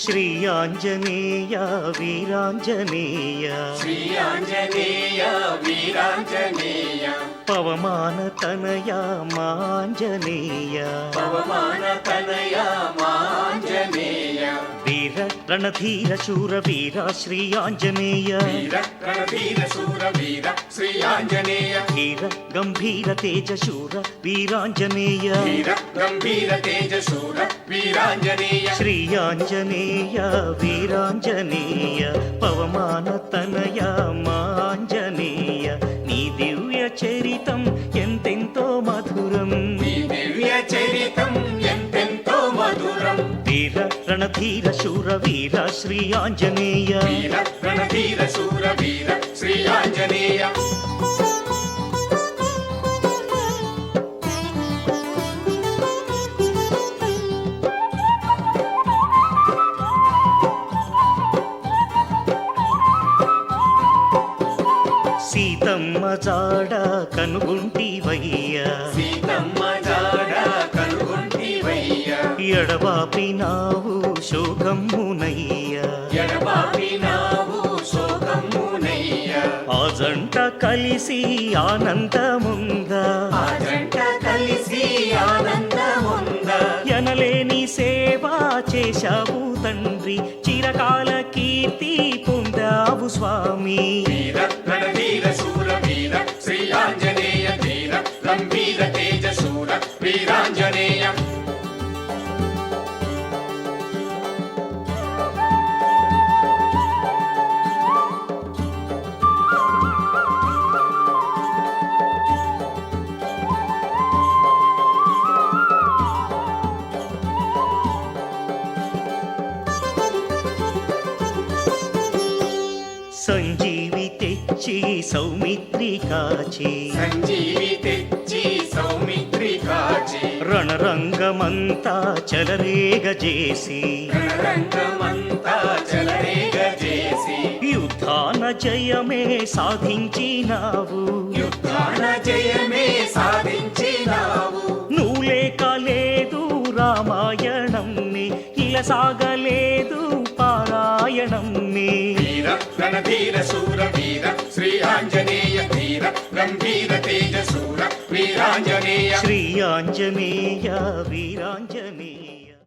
శ్రీ ఆంజనేయ వీరాంజనేయ శ్రీ ఆంజనేయ వీరాంజనేయ పవమాన తనయ మాంజనేయ పవమాన తనయ మాంజనేయ వీర రణధీర శూర వీర శ్రీ ఆంజనేయ వీర రణధీర శూర వీర శ్రీ ఆంజనేయ వీర గంభీర తేజ శూర వీరాంజనేయ వీర గంభీర తేజ శూర వీరాంజనేయ శ్రీ ఆంజనేయ వీరాంజనేయ పవమాన తనయ మాంజనేయ నీ దివ్య చరితం ఎంతెంతో మధురం నీ దివ్య చరితం ఎంతెంతో మధురం వీర రణధీర శూర వీర శ్రీ ఆంజనేయ వీర రణధీర శూర వీర శ్రీ ఆంజనేయ సీతమ్మ జాడ కనుగుంటివయ్యా సీతమ్మ జాడ కనుగొంటివయ్యా ఎడబాపినావు శోకమ్మునయ్యా ఎడబాపినావు శోకమునయ్యా ఆ జంట కలిసి ఆనందముందా ఆ జంట కలిసి ఆనందముందా ఎనలేని సేవ చేశావు తండ్రి చిరకాల కీర్తి పొందావు స్వామి వీర రణధీర శూర వీర శ్రీ ఆంజనేయ ధీర గంభీర తేజ శూర వీరాంజనేయ సంజీవి తెచ్చి సౌమిత్రి కాచి సంజీవి తెచ్చి సౌమిత్రి కాచి రణరంగమంతా చెలరేగజేసి రణరంగమంతా చెలరేగ చేసి యుద్ధాన జయమే సాధించినావు యుద్ధాన జయమే సాధించినావు నువ్వు లేక లేదు రామాయణం ఇలా సాగలేదు పారాయణం వీర రణధీర శూర వీర శ్రీ ఆంజనేయ ధీర గంభీర తేజ శూర వీరాంజనేయ శ్రీ ఆంజనేయ వీరాంజనేయ